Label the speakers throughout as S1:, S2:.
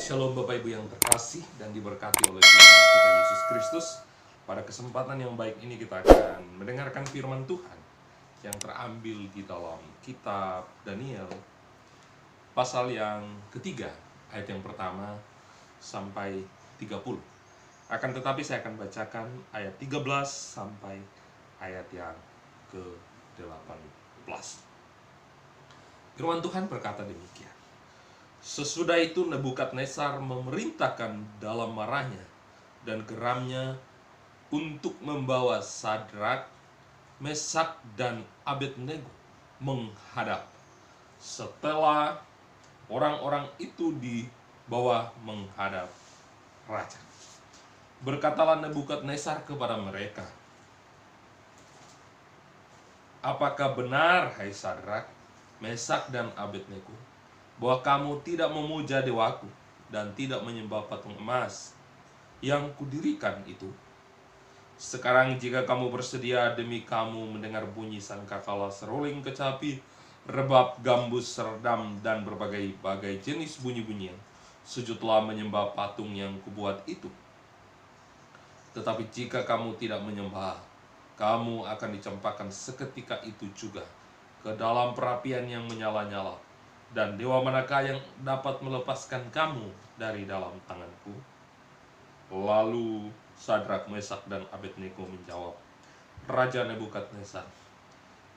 S1: Shalom Bapak Ibu yang terkasih dan diberkati oleh Tuhan kita Yesus Kristus. Pada kesempatan yang baik ini kita akan mendengarkan firman Tuhan yang terambil di dalam kitab Daniel pasal yang ketiga, ayat yang pertama sampai 30. Akan tetapi saya akan bacakan ayat 13 sampai ayat yang ke-18. Firman Tuhan berkata demikian. Sesudah itu Nebukadnezar memerintahkan dalam marahnya dan geramnya untuk membawa Sadrak, Mesak, dan Abednego menghadap. Setelah orang-orang itu dibawa menghadap raja, berkatalah Nebukadnezar kepada mereka, "Apakah benar, hai Sadrak, Mesak, dan Abednego, bahwa kamu tidak memuja dewaku dan tidak menyembah patung emas yang kudirikan itu? Sekarang jika kamu bersedia demi kamu mendengar bunyi sangkakala, seruling kecapi, rebab, gambus, serdam, dan berbagai-bagai jenis bunyi-bunyian, sujudlah menyembah patung yang kubuat itu. Tetapi jika kamu tidak menyembah, kamu akan dicampakkan seketika itu juga ke dalam perapian yang menyala-nyala. Dan dewa manakah yang dapat melepaskan kamu dari dalam tanganku?" Lalu Sadrak, Mesak, dan Abednego menjawab, "Raja Nebukadnezar,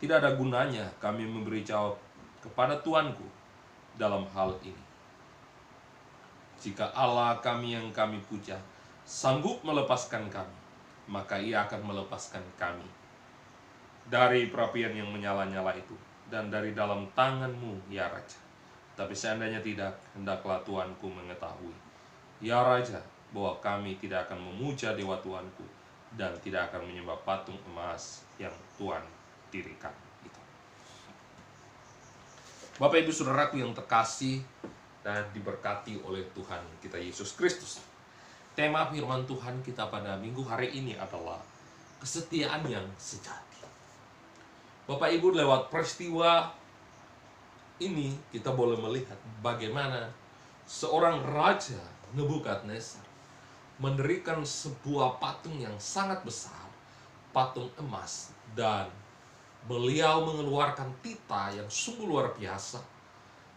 S1: tidak ada gunanya kami memberi jawab kepada tuanku dalam hal ini. Jika Allah kami yang kami puja sanggup melepaskan kami, maka ia akan melepaskan kami dari perapian yang menyala-nyala itu dan dari dalam tanganmu, ya Raja. Tapi seandainya tidak, hendaklah tuanku mengetahui, ya Raja, bahwa kami tidak akan memuja dewa tuanku dan tidak akan menyembah patung emas yang Tuhan dirikan itu." Bapak Ibu Saudaraku yang terkasih dan diberkati oleh Tuhan kita Yesus Kristus, tema firman Tuhan kita pada minggu hari ini adalah kesetiaan yang sejati. Bapak Ibu, lewat peristiwa ini kita boleh melihat bagaimana seorang raja Nebukadnezar mendirikan sebuah patung yang sangat besar, patung emas, dan beliau mengeluarkan titah yang sungguh luar biasa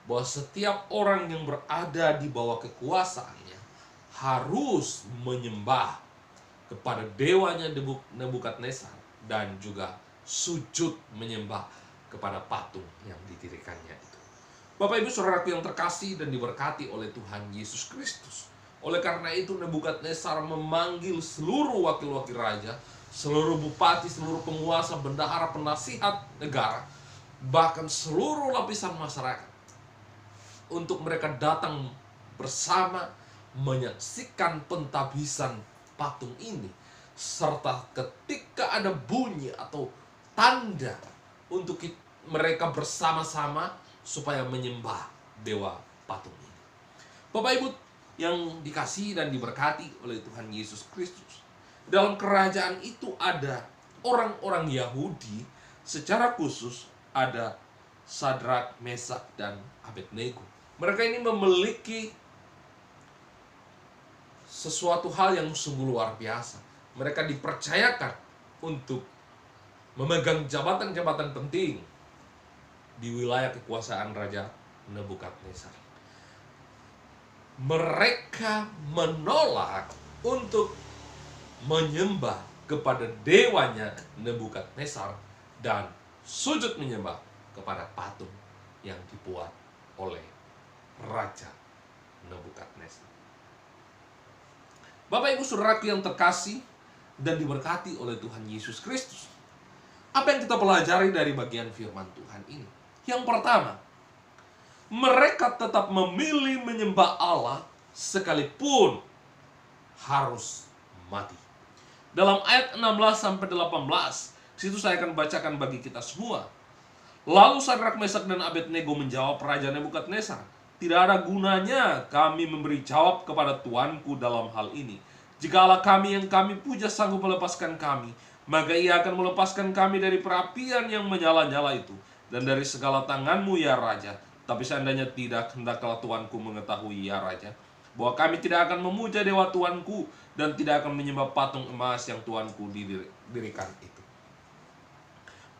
S1: bahwa setiap orang yang berada di bawah kekuasaannya harus menyembah kepada dewanya Nebukadnezar dan juga sujud menyembah kepada patung yang didirikannya itu. Bapak Ibu Saudaraku yang terkasih dan diberkati oleh Tuhan Yesus Kristus. Oleh karena itu Nebukadnezar memanggil seluruh wakil-wakil raja, seluruh bupati, seluruh penguasa, bendahara, penasihat negara, bahkan seluruh lapisan masyarakat, untuk mereka datang bersama menyaksikan pentabisan patung ini. Serta ketika ada bunyi atau tanda untuk mereka bersama-sama supaya menyembah dewa patung ini. Bapak Ibu yang dikasihi dan diberkati oleh Tuhan Yesus Kristus, dalam kerajaan itu ada orang-orang Yahudi, secara khusus ada Sadrak, Mesak, dan Abednego. Mereka ini memiliki sesuatu hal yang sungguh luar biasa. Mereka dipercayakan untuk memegang jabatan-jabatan penting di wilayah kekuasaan Raja Nebukadnezar. Mereka menolak untuk menyembah kepada dewanya Nebukadnezar dan sujud menyembah kepada patung yang dibuat oleh Raja Nebukadnezar. Bapak Ibu Saudaraku yang terkasih dan diberkati oleh Tuhan Yesus Kristus, apa yang kita pelajari dari bagian firman Tuhan ini? Yang pertama, mereka tetap memilih menyembah Allah sekalipun harus mati. Dalam ayat 16-18, situ saya akan bacakan bagi kita semua. Lalu Sadrak, Mesak, dan Abednego menjawab Raja Nebukadnezar, "Tidak ada gunanya kami memberi jawab kepada tuanku dalam hal ini. Jika Allah kami yang kami puja sanggup melepaskan kami, maka ia akan melepaskan kami dari perapian yang menyala-nyala itu dan dari segala tanganmu, ya Raja. Tapi seandainya tidak, hendaklah tuanku mengetahui, ya Raja, bahwa kami tidak akan memuja dewa Tuanku dan tidak akan menyembah patung emas yang Tuanku dirikan itu.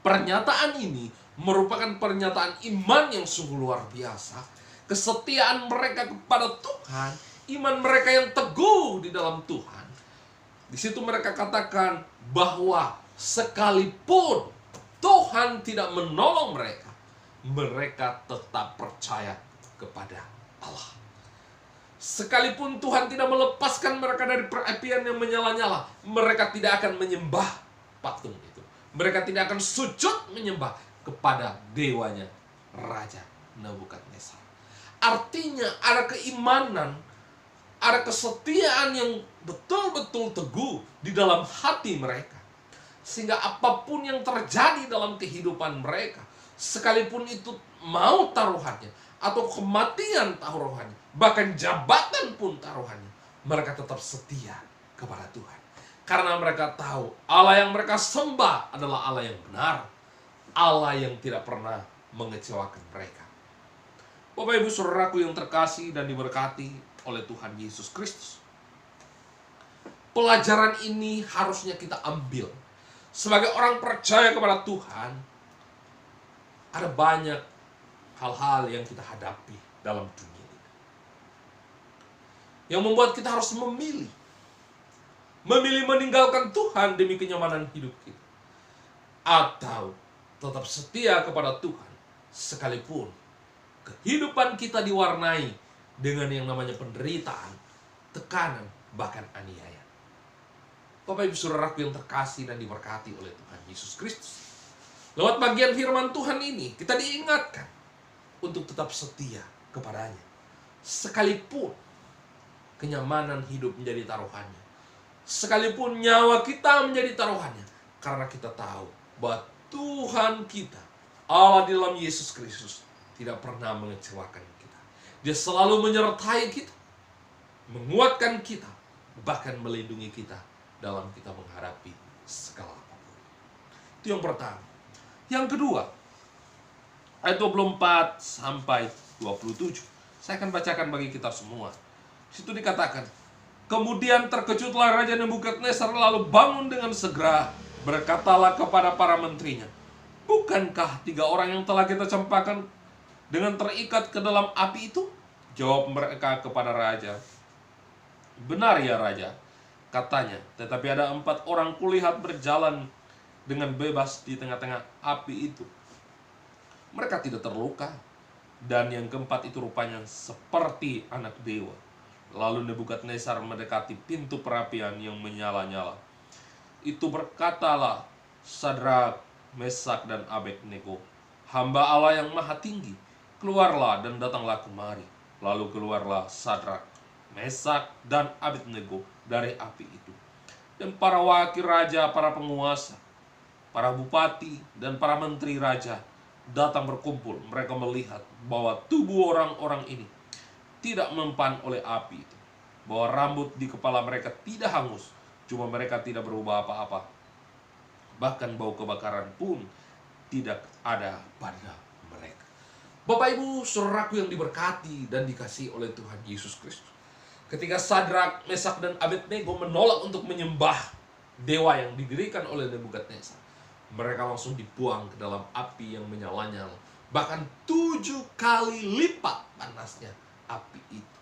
S1: Pernyataan ini merupakan pernyataan iman yang sungguh luar biasa. Kesetiaan mereka kepada Tuhan, iman mereka yang teguh di dalam Tuhan. Di situ mereka katakan bahwa sekalipun Tuhan tidak menolong mereka, mereka tetap percaya kepada Allah. Sekalipun Tuhan tidak melepaskan mereka dari perapian yang menyala-nyala, mereka tidak akan menyembah patung itu. Mereka tidak akan sujud menyembah kepada dewanya Raja Nebukadnezar. Artinya ada keimanan, ada kesetiaan yang betul-betul teguh di dalam hati mereka. Sehingga apapun yang terjadi dalam kehidupan mereka, sekalipun itu mau taruhannya, atau kematian taruhannya, bahkan jabatan pun taruhannya, mereka tetap setia kepada Tuhan. Karena mereka tahu Allah yang mereka sembah adalah Allah yang benar, Allah yang tidak pernah mengecewakan mereka. Bapak Ibu Saudaraku yang terkasih dan diberkati oleh Tuhan Yesus Kristus, pelajaran ini harusnya kita ambil. Sebagai orang percaya kepada Tuhan, ada banyak hal-hal yang kita hadapi dalam dunia ini, yang membuat kita harus memilih meninggalkan Tuhan demi kenyamanan hidup kita, atau tetap setia kepada Tuhan sekalipun kehidupan kita diwarnai dengan yang namanya penderitaan, tekanan, bahkan aniaya. Bapak Ibu Saudaraku yang terkasih dan diberkati oleh Tuhan Yesus Kristus, lewat bagian firman Tuhan ini kita diingatkan untuk tetap setia kepadanya sekalipun kenyamanan hidup menjadi taruhannya, sekalipun nyawa kita menjadi taruhannya, karena kita tahu bahwa Tuhan kita, Allah di dalam Yesus Kristus, tidak pernah mengecewakan kita. Dia selalu menyertai kita, menguatkan kita, bahkan melindungi kita dalam kita menghadapi segala apapun. Itu yang pertama. Yang kedua, ayat 24 sampai 27. Saya akan bacakan bagi kita semua. Di situ dikatakan, kemudian terkejutlah Raja Nebukadnezar lalu bangun dengan segera, berkatalah kepada para menterinya, bukankah 3 orang yang telah kita campakkan dengan terikat ke dalam api itu? Jawab mereka kepada Raja, benar ya Raja, katanya, tetapi ada 4 orang kulihat berjalan dengan bebas di tengah-tengah api itu. Mereka tidak terluka, dan yang keempat itu rupanya seperti anak dewa. Lalu Nebukadnezar mendekati pintu perapian yang menyala-nyala. Itu berkatalah Sadrak, Mesak, dan Abednego, hamba Allah yang maha tinggi, keluarlah dan datanglah kemari. Lalu keluarlah Sadrak, Mesak, dan Abednego dari api itu. Dan para wakil raja, para penguasa, para bupati, dan para menteri raja datang berkumpul. Mereka melihat bahwa tubuh orang-orang ini tidak mempan oleh api itu, bahwa rambut di kepala mereka tidak hangus, cuma mereka tidak berubah apa-apa. Bahkan bau kebakaran pun tidak ada pada mereka. Bapak Ibu Saudaraku yang diberkati dan dikasihi oleh Tuhan Yesus Kristus, ketika Sadrak, Mesak, dan Abednego menolak untuk menyembah dewa yang didirikan oleh Nebukadnezar, mereka langsung dibuang ke dalam api yang menyala-nyala. Bahkan 7 kali lipat panasnya api itu.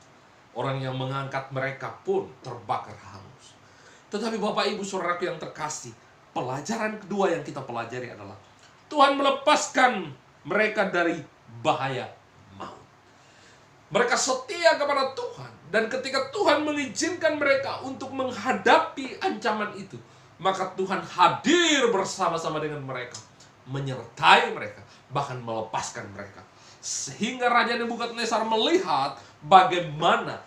S1: Orang yang mengangkat mereka pun terbakar hangus. Tetapi Bapak Ibu Saudaraku yang terkasih, pelajaran kedua yang kita pelajari adalah Tuhan melepaskan mereka dari bahaya maut. Mereka setia kepada Tuhan, dan ketika Tuhan mengizinkan mereka untuk menghadapi ancaman itu, maka Tuhan hadir bersama-sama dengan mereka, menyertai mereka, bahkan melepaskan mereka. Sehingga Raja Nebukadnezar melihat bagaimana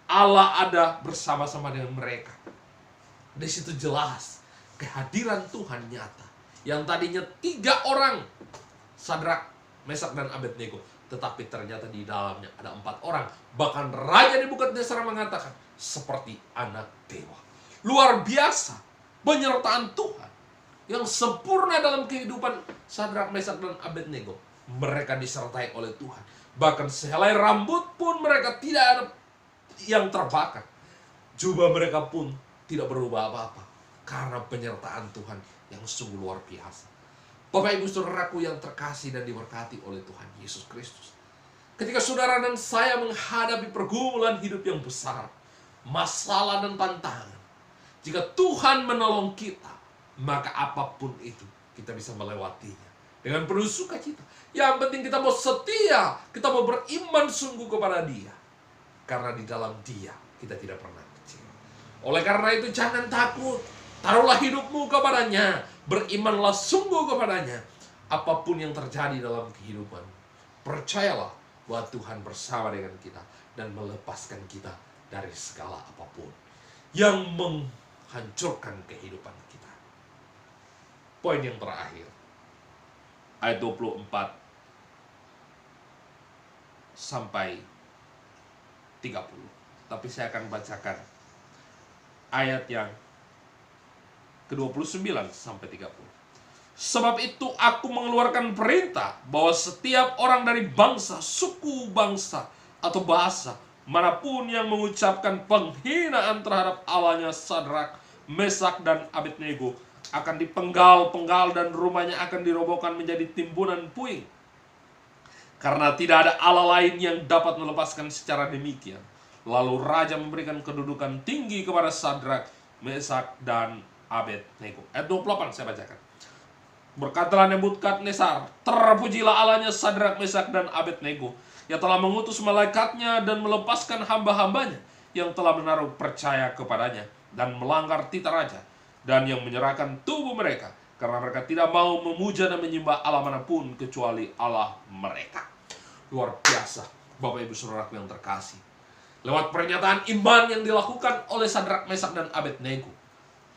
S1: Allah ada bersama-sama dengan mereka. Di situ jelas kehadiran Tuhan nyata. Yang tadinya 3 orang, Sadrak, Mesak, dan Abednego, tetapi ternyata di dalamnya ada 4 orang. Bahkan Raja Nebukadnezar mengatakan seperti anak dewa. Luar biasa penyertaan Tuhan yang sempurna dalam kehidupan Sadrak, Mesak, dan Abednego. Mereka disertai oleh Tuhan. Bahkan sehelai rambut pun mereka tidak ada yang terbakar, jubah mereka pun tidak berubah apa-apa karena penyertaan Tuhan yang sungguh luar biasa. Bapak Ibu Saudaraku yang terkasih dan diberkati oleh Tuhan Yesus Kristus, ketika saudara dan saya menghadapi pergumulan hidup yang besar, masalah dan tantangan, jika Tuhan menolong kita, maka apapun itu kita bisa melewatinya dengan penuh sukacita. Yang penting kita mau setia, kita mau beriman sungguh kepada Dia, karena di dalam Dia kita tidak pernah kecewa. Oleh karena itu jangan takut, taruhlah hidupmu kepadanya, berimanlah sungguh kepadanya. Apapun yang terjadi dalam kehidupan, percayalah bahwa Tuhan bersama dengan kita dan melepaskan kita dari segala apapun yang menghancurkan kehidupan kita. Poin yang terakhir, ayat 24 sampai 30. Tapi saya akan bacakan ayat yang ke-29 sampai 30. Sebab itu aku mengeluarkan perintah bahwa setiap orang dari bangsa, suku, bangsa, atau bahasa manapun yang mengucapkan penghinaan terhadap Allahnya Sadrak, Mesak, dan Abednego akan dipenggal-penggal dan rumahnya akan dirobohkan menjadi timbunan puing. Karena tidak ada Allah lain yang dapat melepaskan secara demikian. Lalu raja memberikan kedudukan tinggi kepada Sadrak, Mesak, dan Abednego. Ayat 28 saya bacakan. Berkatalah Nebukadnezar, terpujilah Allahnya Sadrak, Mesak, dan Abednego, yang telah mengutus malaikatnya dan melepaskan hamba-hambanya yang telah menaruh percaya kepadanya dan melanggar titah raja, dan yang menyerahkan tubuh mereka karena mereka tidak mau memuja dan menyembah Allah manapun kecuali Allah mereka. Luar biasa, Bapak Ibu Saudaraku yang terkasih. Lewat pernyataan iman yang dilakukan oleh Sadrak, Mesak, dan Abednego,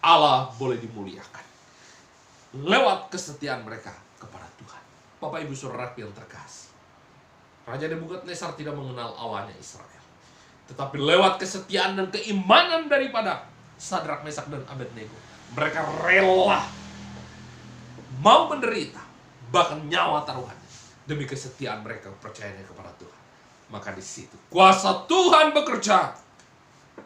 S1: Allah boleh dimuliakan. Lewat kesetiaan mereka kepada Tuhan. Bapak Ibu Saudaraku yang terkasih, Raja Nebukadnezar tidak mengenal Allahnya Israel. Tetapi lewat kesetiaan dan keimanan daripada Sadrak, Mesak, dan Abednego, mereka rela mau menderita, bahkan nyawa taruhannya, demi kesetiaan mereka, percayanya kepada Tuhan. Maka di situ kuasa Tuhan bekerja,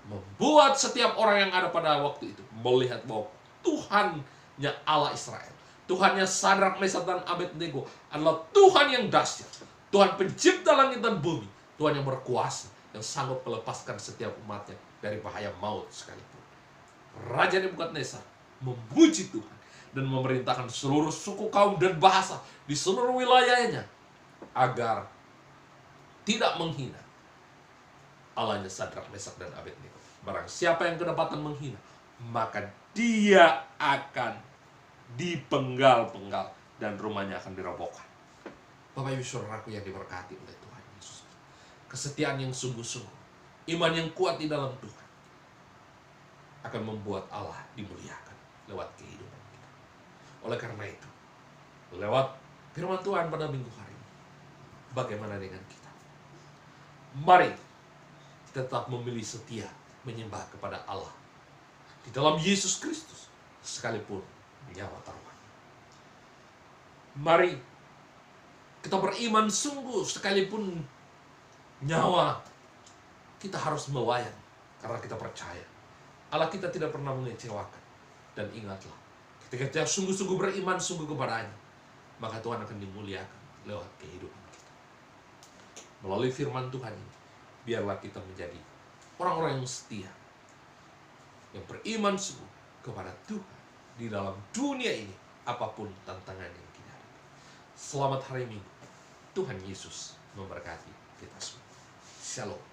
S1: membuat setiap orang yang ada pada waktu itu melihat bahwa Tuhannya Allah Israel, Tuhannya Sadrak, Mesak, dan Abednego adalah Tuhan yang dahsyat, Tuhan pencipta langit dan bumi, Tuhan yang berkuasa, yang sanggup melepaskan setiap umatnya dari bahaya maut sekalipun. Raja Nebukadnezar memuji Tuhan dan memerintahkan seluruh suku, kaum, dan bahasa di seluruh wilayahnya agar tidak menghina Allahnya Sadrak, Mesak, dan Abednego. Barang siapa yang kedapatan menghina, maka dia akan dipenggal-penggal dan rumahnya akan dirobohkan. Bapak Ibu Saudaraku yang diberkati oleh Tuhan Yesus, kesetiaan yang sungguh-sungguh, iman yang kuat di dalam Tuhan akan membuat Allah dimuliakan lewat kehidupan kita. Oleh karena itu, lewat firman Tuhan pada minggu hari ini, bagaimana dengan kita? Mari kita tetap memilih setia menyembah kepada Allah di dalam Yesus Kristus, sekalipun nyawa taruhan. Mari kita beriman sungguh, sekalipun nyawa kita harus melayani, karena kita percaya Allah kita tidak pernah mengecewakan. Dan ingatlah, ketika kita sungguh-sungguh beriman sungguh kepadanya, maka Tuhan akan dimuliakan lewat kehidupan kita. Melalui firman Tuhan ini, biarlah kita menjadi orang-orang yang setia, yang beriman sungguh kepada Tuhan di dalam dunia ini, apapun tantangan yang kita hadapi. Selamat hari Minggu. Tuhan Yesus memberkati kita semua. Shalom.